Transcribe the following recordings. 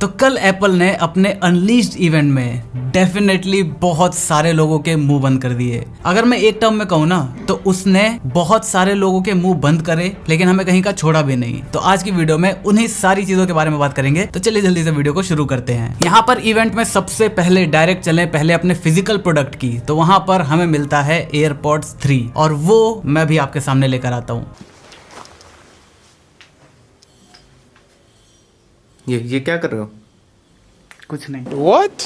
तो कल एप्पल ने अपने अनलीस्ड इवेंट में डेफिनेटली बहुत सारे लोगों के मुंह बंद कर दिए। अगर मैं एक टर्म में कहूँ ना तो उसने बहुत सारे लोगों के मुंह बंद करे लेकिन हमें कहीं का छोड़ा भी नहीं। तो आज की वीडियो में उन्हीं सारी चीजों के बारे में बात करेंगे। तो चलिए जल्दी से वीडियो को शुरू करते हैं। यहाँ पर इवेंट में सबसे पहले डायरेक्ट चले पहले अपने फिजिकल प्रोडक्ट की, तो वहां पर हमें मिलता है एयरपॉड्स 3 और वो मैं भी आपके सामने लेकर आता हूँ। ये क्या कर रहे हो? कुछ नहीं। What?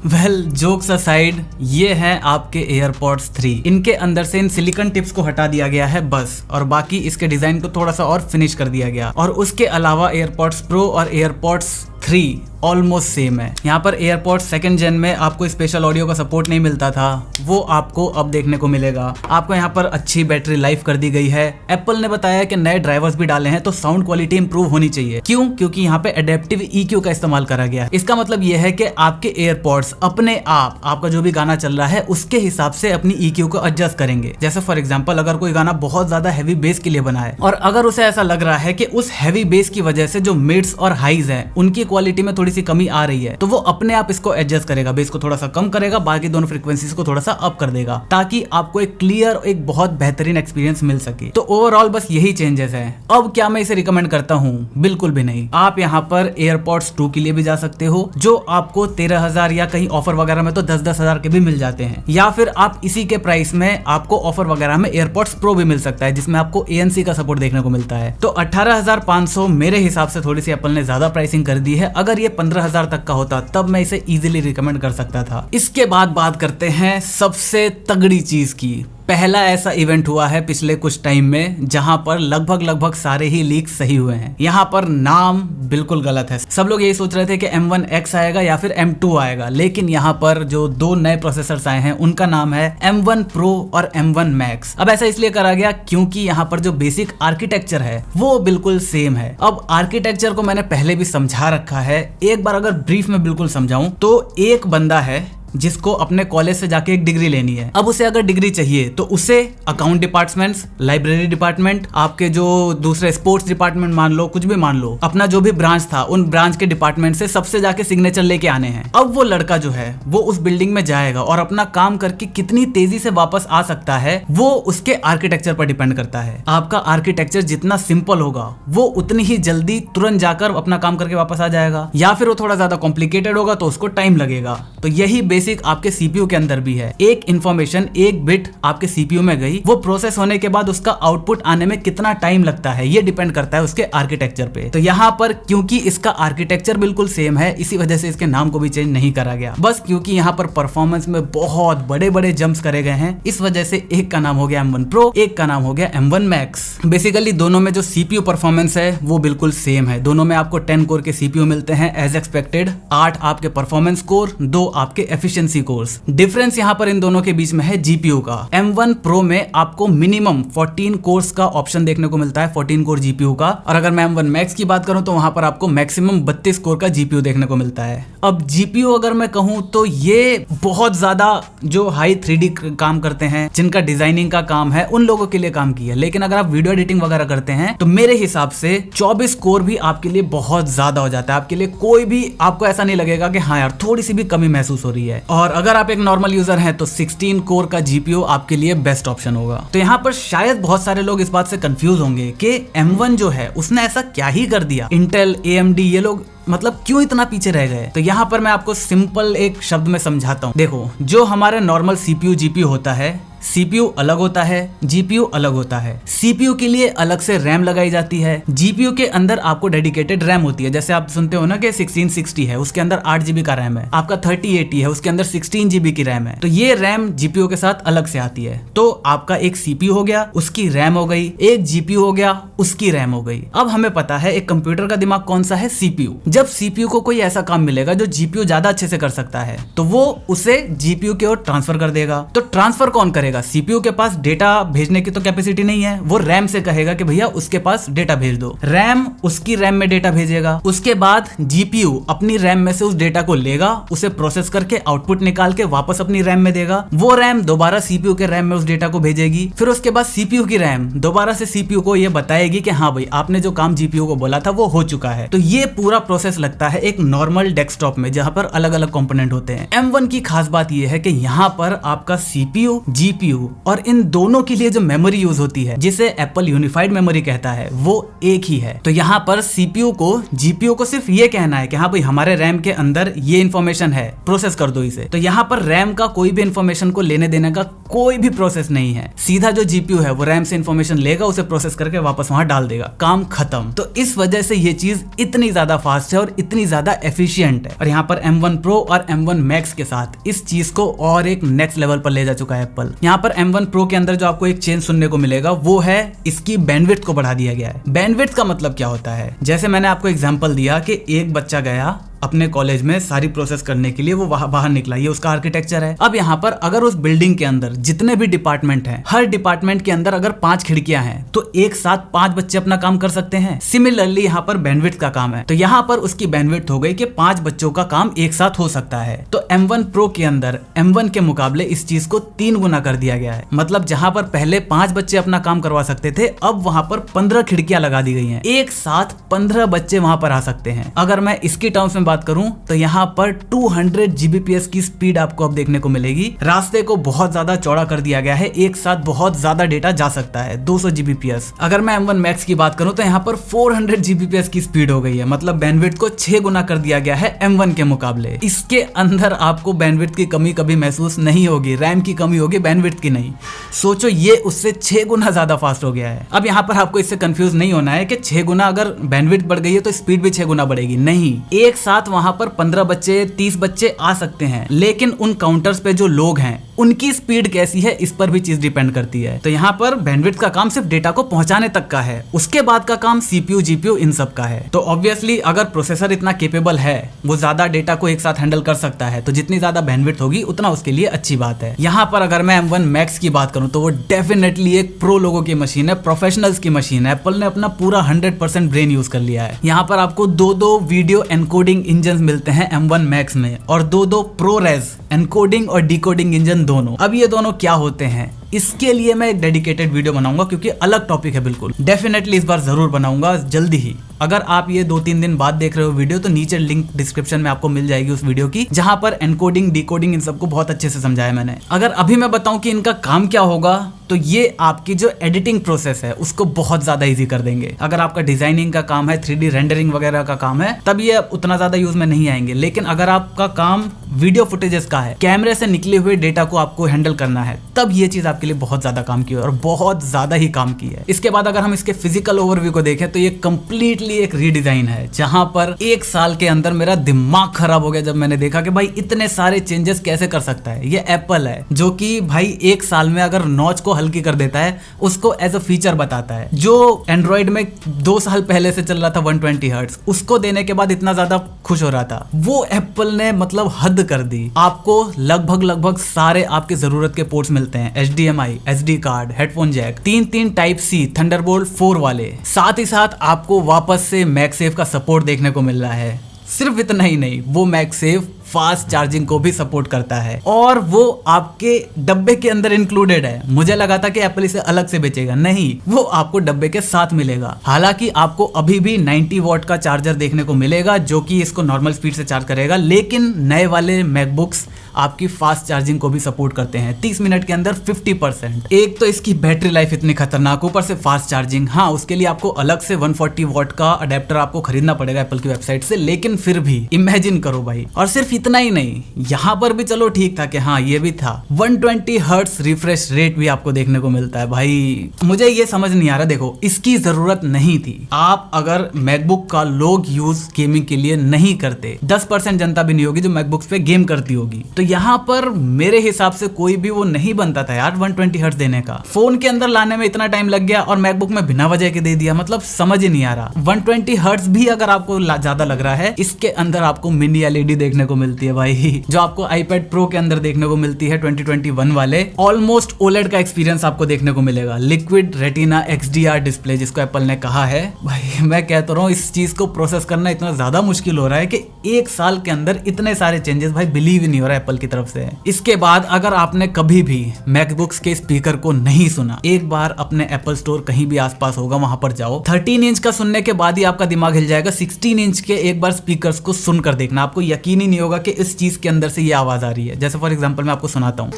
वेल जोक्स असाइड, ये हैं आपके एयरपॉड्स 3। इनके अंदर से इन सिलिकॉन टिप्स को हटा दिया गया है बस, और बाकी इसके डिजाइन को थोड़ा सा और फिनिश कर दिया गया। और उसके अलावा एयरपॉड्स प्रो और एयरपॉड्स 3 ऑलमोस्ट सेम है। यहाँ पर एयरपॉड्स सेकंड जेन में आपको स्पेशल ऑडियो का सपोर्ट नहीं मिलता था, वो आपको अब देखने को मिलेगा। आपको यहाँ पर अच्छी बैटरी लाइफ कर दी गई है। एप्पल ने बताया कि नए ड्राइवर्स भी डाले हैं तो साउंड क्वालिटी इंप्रूव होनी चाहिए। क्यों? क्योंकि यहाँ पे एडेप्टिव EQ का इस्तेमाल करा गया है। इसका मतलब यह है कि आपके एयरपॉड्स अपने आप आपका जो भी गाना चल रहा है उसके हिसाब से अपनी EQ को एडजस्ट करेंगे। जैसे फॉर एग्जाम्पल अगर कोई गाना बहुत ज्यादा हैवी बेस के लिए बना है और अगर उसे ऐसा लग रहा है कि उस हैवी बेस की वजह से जो मिड्स और हाईज है उनकी क्वालिटी में थोड़ी सी कमी आ रही है, तो वो अपने आप इसको एडजस्ट करेगा, बेस को थोड़ा सा कम करेगा, बाकी दोनों फ्रीक्वेंसीज को थोड़ा सा अप कर देगा, ताकि आपको एक क्लियर एक बहुत बेहतरीन एक्सपीरियंस मिल सके। तो ओवरऑल बस यही चेंजेस है। अब क्या मैं इसे रिकमेंड करता हूँ? बिल्कुल भी नहीं। आप यहाँ पर एयरपॉड्स 2 के लिए भी जा सकते हो, जो आपको 13,000 या कहीं ऑफर वगैरह में तो 10,000 के भी मिल जाते हैं, या फिर आप इसी के प्राइस में आपको ऑफर वगैरह में एयरपॉड्स प्रो भी मिल सकता है जिसमें आपको ANC का सपोर्ट देखने को मिलता है। तो 18,500 मेरे हिसाब से थोड़ी सी एप्पल ने ज्यादा प्राइसिंग कर दी है। अगर ये 15,000 तक का होता तब मैं इसे इजीली रिकमेंड कर सकता था। इसके बाद बात करते हैं सबसे तगड़ी चीज की। पहला ऐसा इवेंट हुआ है पिछले कुछ टाइम में जहां पर लगभग सारे ही लीक सही हुए हैं। यहां पर नाम बिल्कुल गलत है। सब लोग यही सोच रहे थे कि M1X आएगा या फिर M2 आएगा, लेकिन यहां पर जो 2 नए प्रोसेसर्स आए हैं उनका नाम है M1 Pro और M1 Max। अब ऐसा इसलिए करा गया क्योंकि यहां पर जो बेसिक आर्किटेक्चर है वो बिल्कुल सेम है। अब आर्किटेक्चर को मैंने पहले भी समझा रखा है, एक बार अगर ब्रीफ में बिल्कुल समझाऊं तो एक बंदा है जिसको अपने कॉलेज से जाके एक डिग्री लेनी है। अब उसे अगर डिग्री चाहिए तो उसे अकाउंट डिपार्टमेंट्स, लाइब्रेरी डिपार्टमेंट, आपके जो दूसरे स्पोर्ट्स डिपार्टमेंट मान लो, कुछ भी मान लो, अपना जो भी ब्रांच था उन ब्रांच के डिपार्टमेंट से सबसे जाके सिग्नेचर लेके आने हैं। अब वो लड़का जो है वो उस बिल्डिंग में जाएगा और अपना काम करके कितनी तेजी से वापस आ सकता है वो उसके आर्किटेक्चर पर डिपेंड करता है। आपका आर्किटेक्चर जितना सिंपल होगा वो उतनी ही जल्दी तुरंत जाकर अपना काम करके वापस आ जाएगा, या फिर वो थोड़ा ज्यादा कॉम्प्लिकेटेड होगा तो उसको टाइम लगेगा। तो यही बेसिक आपके CPU के अंदर भी है। एक इंफॉर्मेशन, एक बिट आपके CPU में गई, वो प्रोसेस होने के बाद उसका आउटपुट आने में कितना टाइम लगता है ये डिपेंड करता है उसके आर्किटेक्चर पे। तो यहाँ पर क्योंकि इसका आर्किटेक्चर बिल्कुल सेम है इसी वजह से इसके नाम को भी चेंज नहीं करा गया, बस क्योंकि यहाँ पर परफॉर्मेंस में बहुत बड़े जंप्स करे गए हैं, इस वजह से एक का नाम हो गया M1 Pro, एक का नाम हो गया M1 Max। बेसिकली दोनों में जो CPU परफॉर्मेंस है वो बिल्कुल सेम है। दोनों में आपको 10 कोर के CPU मिलते हैं एज एक्सपेक्टेड, 8 आपके परफॉर्मेंस कोर, 2 आपके एफिशिएंसी कोर्स। डिफरेंस यहाँ पर इन दोनों के बीच में है GPU का। M1 Pro में आपको मिनिमम 14 कोर्स का ऑप्शन देखने को मिलता है, 14 कोर GPU का, और अगर मैं M1 Max की बात करूं तो वहां पर आपको मैक्सिमम 32 कोर का GPU देखने को मिलता है। अब GPU अगर मैं कहूं तो ये बहुत ज्यादा जो हाई 3D काम करते हैं, जिनका डिजाइनिंग का काम है, उन लोगों के लिए काम किया। लेकिन अगर आप वीडियो एडिटिंग वगैरह करते हैं तो मेरे हिसाब से 24 कोर भी आपके लिए बहुत ज्यादा हो जाता है। आपके लिए कोई भी आपको ऐसा नहीं लगेगा कि हाँ यार थोड़ी सी भी कमी महसूस हो रही है। और अगर आप एक नॉर्मल यूजर हैं तो 16 कोर का GPU आपके लिए बेस्ट ऑप्शन होगा। तो यहाँ पर शायद बहुत सारे लोग इस बात से कंफ्यूज होंगे कि M1 जो है उसने ऐसा क्या ही कर दिया, इंटेल, AMD ये लोग मतलब क्यों इतना पीछे रह गए। तो यहाँ पर मैं आपको सिंपल एक शब्द में समझाता हूँ। देखो, जो हमारे नॉर्मल CPU GPU होता है, CPU अलग होता है, GPU अलग होता है। CPU के लिए अलग से रैम लगाई जाती है, GPU के अंदर आपको डेडिकेटेड रैम होती है। जैसे आप सुनते हो ना कि 1660 है, उसके अंदर 8 GB का रैम है, आपका 3080 है, उसके अंदर 16 GB की रैम है। तो ये रैम GPU के साथ अलग से आती है। तो आपका एक CPU हो गया, उसकी रैम हो गई, एक GPU हो गया, उसकी रैम हो गई। अब हमें पता है एक कंप्यूटर का दिमाग कौन सा है, CPU। जब CPU को कोई ऐसा काम मिलेगा जो GPU ज्यादा अच्छे से कर सकता है तो वो उसे GPU की ओर ट्रांसफर कर देगा। तो ट्रांसफर कौन करेगा? करेगा? सीपीयू के पास डेटा भेजने की तो कैपेसिटी नहीं है, वो रैम से कहेगा कि भैया उसके पास डेटा भेज दो। रैम उसकी रैम में डेटा भेजेगा, उसके बाद जीपीयू अपनी रैम में से उस डेटा को लेगा, उसे प्रोसेस करके आउटपुट निकाल के वापस अपनी रैम में देगा। वो रैम दोबारा सीपीयू के रैम में उस डेटा को भेजेगी। फिर उसके बाद सीपीयू की रैम दोबारा से सीपीयू को ये बताएगी कि हाँ भाई आपने जो काम जीपीयू को बोला था वो हो चुका है। तो ये पूरा प्रोसेस लगता है एक नॉर्मल डेस्कटॉप में जहां पर अलग अलग कंपोनेंट होते हैं। M1 की खास बात ये है कि यहाँ पर आपका सीपीयू, जीपीयू और इन दोनों के लिए जो मेमोरी यूज होती है जिसे एप्पल यूनिफाइड मेमोरी कहता है वो एक ही है। तो यहाँ पर सीपीयू को जीपीयू को सिर्फ ये कहना है कि हाँ भाई हमारे रैम के अंदर ये इन्फॉर्मेशन है, प्रोसेस कर दो इसे। तो यहाँ पर रैम का कोई भी इन्फॉर्मेशन को लेने देने का कोई भी प्रोसेस नहीं है। सीधा जो जीपीयू है वो रैम से इन्फॉर्मेशन लेगा, उसे प्रोसेस करके वापस वहां डाल देगा, काम खत्म। तो इस वजह से ये चीज इतनी ज्यादा फास्ट है और इतनी ज्यादा एफिशिएंट है। और यहाँ पर M1 Pro और M1 Max के साथ इस चीज को और एक नेक्स्ट लेवल पर ले जा चुका है एप्पल। यहाँ पर M1 Pro के अंदर जो आपको एक चेंज सुनने को मिलेगा वो है इसकी बैंडविड्थ को बढ़ा दिया गया है। बैंडविड्थ का मतलब क्या होता है? जैसे मैंने आपको एग्जांपल दिया कि एक बच्चा गया अपने कॉलेज में सारी प्रोसेस करने के लिए, वो बाहर निकला, ये उसका आर्किटेक्चर है। अब यहाँ पर अगर उस बिल्डिंग के अंदर जितने भी डिपार्टमेंट हैं, हर डिपार्टमेंट के अंदर अगर 5 खिड़कियां हैं तो एक साथ 5 बच्चे अपना काम कर सकते हैं। सिमिलरली यहाँ पर बैंडविड्थ का काम है, तो यहाँ पर उसकी बैंडविड्थ हो गई कि 5 बच्चों का काम एक साथ हो सकता है। तो M1 Pro के अंदर M1 के मुकाबले इस चीज को 3 गुना कर दिया गया है। मतलब जहां पर पहले 5 बच्चे अपना काम करवा सकते थे, अब वहां पर 15 खिड़कियां लगा दी गई हैं। एक साथ 15 बच्चे वहां पर आ सकते हैं। अगर मैं इसकी टर्म्स में बात करूं तो यहाँ पर 200 Gbps की स्पीड आपको अब देखने को मिलेगी। रास्ते को बहुत ज्यादा चौड़ा कर दिया गया है, एक साथ बहुत ज्यादा डेटा जा सकता है, 200 Gbps। अगर मैं M1 Max की बात करूं तो यहाँ पर 400 Gbps की स्पीड हो गई है। मतलब बैंडविड्थ को 6 गुना कर दिया गया है M1 के मुकाबले। इसके अंदर आपको बैंडविड्थ की कमी कभी महसूस नहीं होगी, रैम की कमी होगी, बैंडविड्थ की नहीं। सोचो ये उससे 6 गुना ज्यादा फास्ट हो गया है। अब यहाँ पर आपको इससे कंफ्यूज नहीं होना है कि 6 गुना अगर बैंडविड्थ बढ़ गई है तो स्पीड भी 6 गुना बढ़ेगी, नहीं। एक साथ वहां पर 15 बच्चे, 30 बच्चे आ सकते हैं, लेकिन उन काउंटर्स पे जो लोग हैं उनकी स्पीड कैसी है इस पर भी चीज डिपेंड करती है। तो यहाँ पर बैंडविड्थ का काम सिर्फ डेटा को पहुंचाने तक का है, उसके बाद का काम सीपीयू, जीपीयू इन सब का है। तो ऑब्वियसली अगर प्रोसेसर इतना केपेबल है, वो ज्यादा डेटा को एक साथ हैंडल कर सकता है, तो जितनी ज्यादा बैंडविड्थ होगी उतना उसके लिए अच्छी बात है। यहाँ पर अगर मैं M1 Max की बात करूं तो वो डेफिनेटली एक प्रो लोगों की मशीन है, प्रोफेशनल्स की मशीन है। एप्पल ने अपना पूरा 100% ब्रेन यूज कर लिया है। यहाँ पर आपको 2 वीडियो एनकोडिंग इंजन मिलते हैं M1 Max में, और 2 ProRes एनकोडिंग और डिकोडिंग इंजन दोनों। अब ये दोनों क्या होते हैं इसके लिए मैं एक डेडिकेटेड वीडियो बनाऊंगा, क्योंकि अलग टॉपिक है बिल्कुल। डेफिनेटली इस बार जरूर बनाऊंगा जल्दी ही। अगर आप ये 2-3 दिन बाद देख रहे हो वीडियो तो नीचे लिंक डिस्क्रिप्शन में आपको मिल जाएगी उस वीडियो की, जहां पर एनकोडिंग, डिकोडिंग इन सबको बहुत अच्छे से समझाया मैंने। अगर अभी मैं बताऊं कि इनका काम क्या होगा तो ये आपकी जो एडिटिंग प्रोसेस है उसको बहुत ज्यादा इजी कर देंगे। अगर आपका डिजाइनिंग का काम है, 3D रेंडरिंग वगैरह का काम है, तब ये उतना ज्यादा यूज में नहीं आएंगे। लेकिन अगर आपका काम वीडियो फुटेजेस का है, कैमरे से निकले हुए डेटा को आपको हैंडल करना है, तब ये चीज आपके लिए बहुत ज्यादा काम की है और बहुत ज्यादा ही काम की है। इसके बाद अगर हम इसके फिजिकल ओवरव्यू को देखें तो ये कंप्लीटली एक रीडिजाइन है, जहां पर 1 साल के अंदर मेरा दिमाग खराब हो गया जब मैंने देखा कि भाई इतने सारे चेंजेस कैसे कर सकता है। ये एप्पल है जो कि भाई 1 साल में अगर नॉच को हल्की कर देता है उसको एज अ फीचर बताता है। जो एंड्रॉइड में 2 साल पहले से चल रहा था 120 हर्ट्ज, उसको देने के बाद इतना ज्यादा खुश हो रहा था, वो एप्पल ने मतलब हद कर दी। आपको लगभग सारे आपके जरूरत के पोर्ट्स मिलते हैं, HDMI, SD card, headphone jack, 3 type C, Thunderbolt 4 वाले। साथ ही साथ आपको वापस से मैगसेफ का सपोर्ट देखने को मिल रहा है। सिर्फ इतना ही नहीं, वो मैगसेफ फास्ट चार्जिंग को भी सपोर्ट करता है और वो आपके डब्बे के अंदर इंक्लूडेड है। मुझे लगा था कि एप्पल इसे अलग से बेचेगा, नहीं, वो आपको डब्बे के साथ मिलेगा। हालांकि आपको अभी भी 90 वॉट का चार्जर देखने को मिलेगा जो कि इसको नॉर्मल स्पीड से चार्ज करेगा, लेकिन नए वाले मैकबुक्स आपकी फास्ट चार्जिंग को भी सपोर्ट करते हैं 30 मिनट के अंदर 50%। एक तो इसकी बैटरी लाइफ इतनी खतरनाक, ऊपर से फास्ट चार्जिंग। हाँ, उसके लिए आपको अलग से 140 वॉट का अडेप्टर आपको खरीदना पड़ेगा एप्पल की वेबसाइट से, लेकिन फिर भी इमेजिन करो भाई। और सिर्फ इतना ही नहीं, यहाँ पर भी चलो ठीक था कि हाँ ये भी था, 120 हर्ट्ज रिफ्रेश रेट भी आपको देखने को मिलता है। भाई मुझे ये समझ नहीं आ रहा, देखो इसकी जरूरत नहीं थी। आप अगर मैकबुक का लोग यूज गेमिंग के लिए नहीं करते, 10% जनता भी नहीं होगी जो मैकबुक्स पे गेम करती होगी, तो यहाँ पर मेरे हिसाब से कोई भी वो नहीं बनता था यार 120 हर्ट्ज देने का। फोन के अंदर लाने में इतना टाइम लग गया और मैकबुक में बिना वजह के दे दिया, मतलब समझ ही नहीं आ रहा। 120 हर्ट्ज भी अगर आपको ज्यादा लग रहा है, इसके अंदर आपको मिनी LED देखने को मिलता मिलती है भाई, जो आपको iPad Pro के अंदर देखने को मिलती है 2021 वाले। ऑलमोस्ट OLED का एक्सपीरियंस आपको देखने को मिलेगा, लिक्विड रेटिना XDR डिस्प्ले जिसको एप्पल ने कहा है। भाई मैं कहता रहा हूँ इस चीज को प्रोसेस करना इतना ज्यादा मुश्किल हो रहा है कि 1 साल के अंदर इतने सारे चेंजेस, भाई बिलीव ही नहीं हो रहा है एप्पल की तरफ से। इसके बाद अगर आपने कभी भी मैकबुक्स के स्पीकर को नहीं सुना, एक बार अपने एप्पल स्टोर कहीं भी आसपास होगा वहां पर जाओ, 13 इंच का सुनने के बाद ही आपका दिमाग हिल जाएगा। 16 इंच के एक बार स्पीकर्स को सुनकर देखना, आपको यकीन ही नहीं होगा कि इस चीज के अंदर से ये आवाज आ रही है। जैसे फॉर एग्जांपल मैं आपको सुनाता हूँ।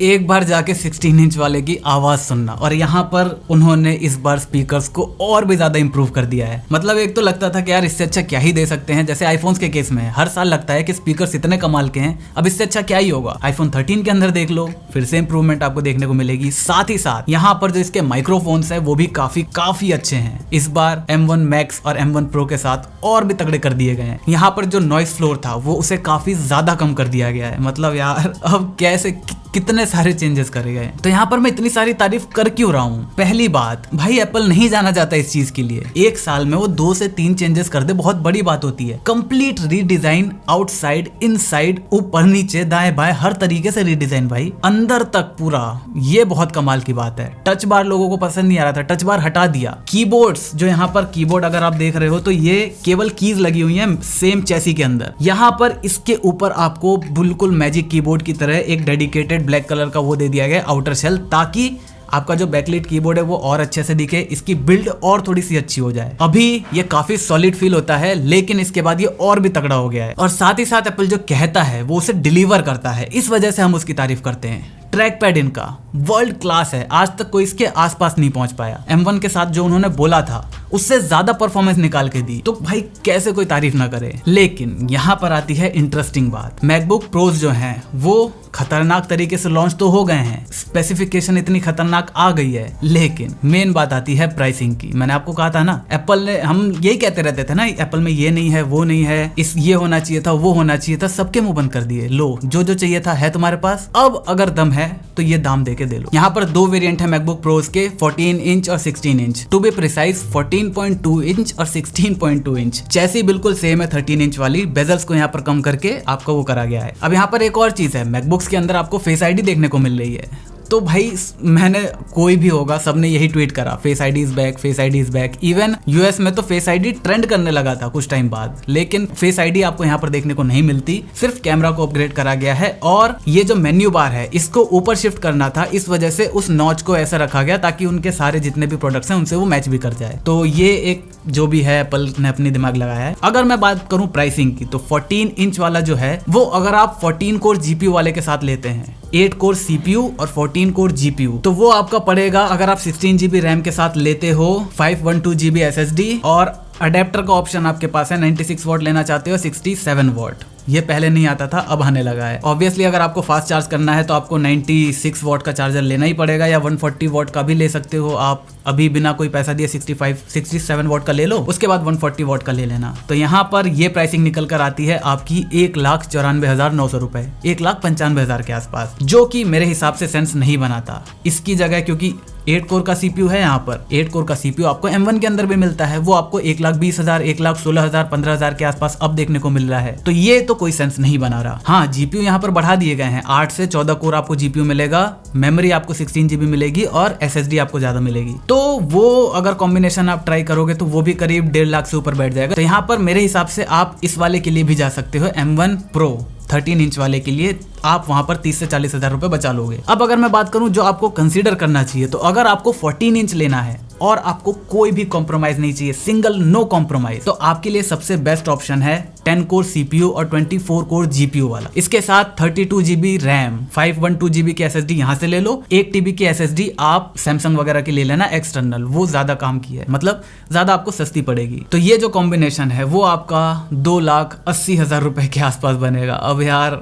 एक बार जाके 16 इंच वाले की आवाज सुनना, और यहाँ पर उन्होंने इस बार स्पीकर्स को और भी ज्यादा इंप्रूव कर दिया है। मतलब एक तो लगता था कि यार इससे अच्छा क्या ही दे सकते हैं, जैसे आईफोन्स के केस में हर साल लगता है कि स्पीकर्स इतने कमाल के हैं, अब इससे अच्छा क्या ही होगा। आईफोन 13 के अंदर देख लो, फिर से इंप्रूवमेंट आपको देखने को मिलेगी। साथ ही साथ यहाँ पर जो इसके माइक्रोफोन्स है वो भी काफी अच्छे हैं। इस बार M1 Max और M1 Pro के साथ और भी तगड़े कर दिए गए हैं। यहाँ पर जो नॉइस फ्लोर था वो उसे काफी ज्यादा कम कर दिया गया है। मतलब यार अब कैसे कितने सारे चेंजेस करे गए। तो यहाँ पर मैं इतनी सारी तारीफ कर क्यों रहा हूँ? पहली बात, भाई एप्पल नहीं जाना चाहता इस चीज के लिए। 1 साल में वो 2 से 3 चेंजेस कर दे, बहुत बड़ी बात होती है। कंप्लीट रीडिजाइन, आउटसाइड, इनसाइड, ऊपर नीचे, दाएं बाएं, हर तरीके से रीडिजाइन भाई, अंदर तक पूरा। ये बहुत कमाल की बात है। टच बार लोगों को पसंद नहीं आ रहा था, टच बार हटा दिया। कीबोर्ड्स, जो यहाँ पर कीबोर्ड अगर आप देख रहे हो तो ये केवल कीज लगी हुई है सेम चैसी के अंदर। यहाँ पर इसके ऊपर आपको बिल्कुल मैजिक कीबोर्ड की तरह एक डेडिकेटेड ब्लैक कलर का वो दे दिया गया आउटर शेल, ताकि आपका जो बैकलाइट कीबोर्ड है वो और अच्छे से दिखे, इसकी बिल्ड और थोड़ी सी अच्छी हो जाए। अभी ये काफी सॉलिड फील होता है, लेकिन इसके बाद ये और भी तगड़ा हो गया है। और साथ ही साथ एप्पल जो कहता है वो उसे डिलीवर करता है, इस वजह से हम उसकी तारीफ करते हैं। ट्रैक पैड इनका वर्ल्ड क्लास है, आज तक कोई इसके आसपास नहीं पहुंच पाया। M1 के साथ जो उन्होंने बोला था उससे ज्यादा परफॉर्मेंस निकाल के दी, तो भाई कैसे कोई तारीफ ना करे। लेकिन यहाँ पर आती है इंटरेस्टिंग बात। मैकबुक प्रोज जो हैं वो खतरनाक तरीके से लॉन्च तो हो गए हैं, स्पेसिफिकेशन इतनी खतरनाक आ गई है, लेकिन मेन बात आती है प्राइसिंग की। मैंने आपको कहा था ना, एप्पल ने, हम यही कहते रहते थे ना, एप्पल में ये नहीं है, वो नहीं है, इस ये होना चाहिए था, वो होना चाहिए था, सबके मुंह बंद कर दिए। लो, जो जो चाहिए था है तुम्हारे पास, अब अगर दम है तो ये दाम दे के दे लो। यहाँ पर 2 वेरिएंट है मैकबुक प्रोज के, 14 इंच और 16 inch. To be precise 14.2 inch और 16.2 इंच। चैसी बिल्कुल सेम है 13 इंच वाली, बेजल्स को यहाँ पर कम करके आपको वो करा गया है। अब यहाँ पर एक और चीज है, मैकबुक्स के अंदर आपको फेस आईडी देखने को मिल रही है। तो भाई मैंने, कोई भी होगा, सबने यही ट्वीट करा, face ID is back, face ID is back. Even US में तो फेस आईडी ट्रेंड करने लगा था कुछ टाइम बाद, लेकिन फेस आईडी आपको यहाँ पर देखने को नहीं मिलती, सिर्फ कैमरा को अपग्रेड करा गया है। और ये जो मेन्यू बार है इसको ऊपर शिफ्ट करना था, इस वजह से उस नॉच को ऐसा रखा गया ताकि उनके सारे जितने भी प्रोडक्ट्स हैं उनसे वो मैच भी कर जाए। तो ये एक जो भी है एप्पल ने अपनी दिमाग लगाया है। अगर मैं बात करूं प्राइसिंग की, तो 14 इंच वाला जो है वो अगर आप 14 कोर जीपीयू वाले के साथ लेते हैं, 8 कोर सीपीयू और 14 कोर जीपीयू, तो वो आपका पड़ेगा, अगर आप 16 GB रैम के साथ लेते हो, 512 GB SSD और अडेप्टर का ऑप्शन आपके पास है, 96 वॉट लेना चाहते हो 67 वॉट। ये पहले नहीं आता था, अब आने लगा है। ऑब्वियसली अगर आपको फास्ट चार्ज करना है तो आपको 96 वॉट का चार्जर लेना ही पड़ेगा, या 140 वॉट का भी ले सकते हो आप, अभी बिना कोई पैसा दिए 67 वॉट का ले लो, उसके बाद 140 वॉट का ले लेना। तो यहाँ पर ये प्राइसिंग निकल कर आती है आपकी 1,94,900 रुपए, 1,95,000 के आसपास, जो कि मेरे हिसाब से सेंस नहीं बनाता। इसकी जगह, क्योंकि 8 कोर का सीपीयू है, यहाँ पर 8 कोर का सीपीयू आपको M1 के अंदर भी मिलता है, वो आपको 1,20,000, 1,16,000, 15,000 के आसपास अब देखने को मिल रहा है। तो ये तो कोई सेंस नहीं बना रहा। हाँ, जीपीयू यहाँ पर बढ़ा दिए गए हैं, 8 से 14 कोर आपको जीपीयू मिलेगा, मेमोरी आपको 16 GB मिलेगी और SSD आपको ज्यादा मिलेगी। तो वो अगर कॉम्बिनेशन आप ट्राई करोगे तो वो भी करीब 1.5 लाख से ऊपर बैठ जाएगा। तो यहाँ पर मेरे हिसाब से आप इस वाले के लिए भी जा सकते हो, M1 Pro 13 इंच वाले के लिए आप वहां पर 30 से 40 हजार रुपए बचा लोगे। अब अगर मैं बात करूं जो आपको कंसीडर करना चाहिए, तो अगर आपको 14 इंच लेना है और आपको कोई भी कॉम्प्रोमाइज नहीं चाहिए, सिंगल नो कॉम्प्रोमाइज, तो आपके लिए सबसे बेस्ट ऑप्शन है 10 कोर सीपीयू और 24 कोर जीपीयू वाला। इसके साथ 32 GB रैम, 512 GB की SSD यहाँ से ले लो, 1 TB की SSD आप सैमसंग वगैरह की ले लेना एक्सटर्नल, वो ज्यादा काम की है, मतलब ज्यादा आपको सस्ती पड़ेगी। तो ये जो कॉम्बिनेशन है वो आपका 2,80,000 रुपए के आसपास बनेगा। अब यार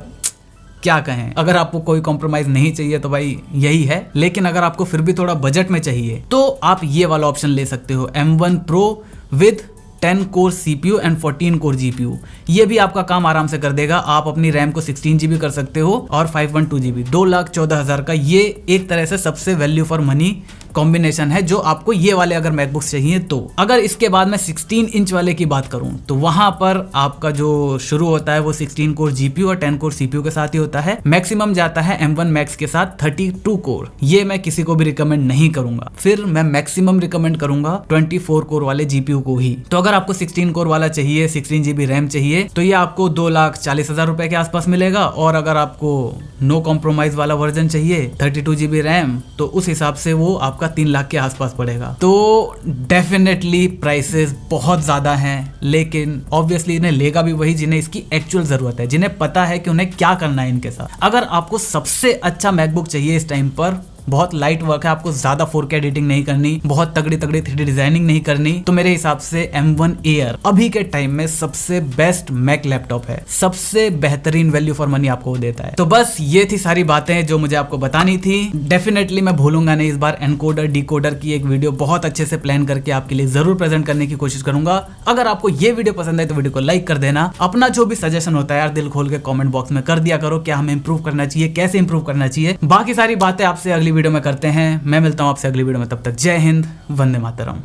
क्या कहें, अगर आपको कोई कॉम्प्रोमाइज नहीं चाहिए तो भाई यही है, लेकिन अगर आपको फिर भी थोड़ा बजट में चाहिए तो आप ये वाला ऑप्शन ले सकते हो, M1 Pro with 10 core CPU and 14 core GPU। ये भी आपका काम आराम से कर देगा। आप अपनी रैम को 16 GB कर सकते हो और 512 GB। 2,14,000 का ये एक तरह से सबसे वैल्यू फॉर मनी कॉम्बिनेशन है जो आपको ये वाले अगर मैकबुक्स चाहिए तो। अगर इसके बाद मैं 16 इंच वाले की बात करूं तो वहां पर आपका जो शुरू होता है वो 16 कोर GPU और 10 कोर CPU के साथ ही होता है। मैक्सिमम जाता है M1 Max के साथ 32 कोर। ये मैं किसी को भी रिकमेंड नहीं करूंगा। फिर मैं मैक्सिमम रिकमेंड करूंगा 24 कोर वाले GPU को ही। तो अगर आपको 16 कोर वाला चाहिए, 16 GB रैम चाहिए, तो ये आपको 2,40,000 रुपए के आसपास मिलेगा। और अगर आपको नो कॉम्प्रोमाइज वाला वर्जन चाहिए 32 GB रैम, तो उस हिसाब से वो आपका 3 लाख के आसपास पड़ेगा। तो डेफिनेटली प्राइसेस बहुत ज्यादा हैं, लेकिन ऑब्वियसली इन्हें लेगा भी वही जिन्हें इसकी एक्चुअल जरूरत है, जिन्हें पता है कि उन्हें क्या करना है इनके साथ। अगर आपको सबसे अच्छा मैकबुक चाहिए इस टाइम पर, बहुत लाइट वर्क है, आपको ज्यादा 4K एडिटिंग नहीं करनी, बहुत तगड़ी 3D डिजाइनिंग नहीं करनी, तो मेरे हिसाब से M1 Air अभी के टाइम में सबसे बेस्ट मैक लैपटॉप है। सबसे बेहतरीन वैल्यू फॉर मनी आपको वो देता है। तो बस ये थी सारी बातें जो मुझे आपको बतानी थी। डेफिनेटली मैं भूलूंगा नहीं, इस बार एनकोडर डिकोडर की एक वीडियो बहुत अच्छे से प्लान करके आपके लिए जरूर प्रेजेंट करने की कोशिश करूंगा। अगर आपको ये वीडियो पसंद है तो वीडियो को लाइक कर देना। अपना जो भी सजेशन होता है यार दिल खोल के कॉमेंट बॉक्स में कर दिया करो, क्या हमें इंप्रूव करना चाहिए, कैसे इंप्रूव करना चाहिए। बाकी सारी बातें आपसे अगली वीडियो में करते हैं। मैं मिलता हूं आपसे अगली वीडियो में, तब तक जय हिंद, वंदे मातरम।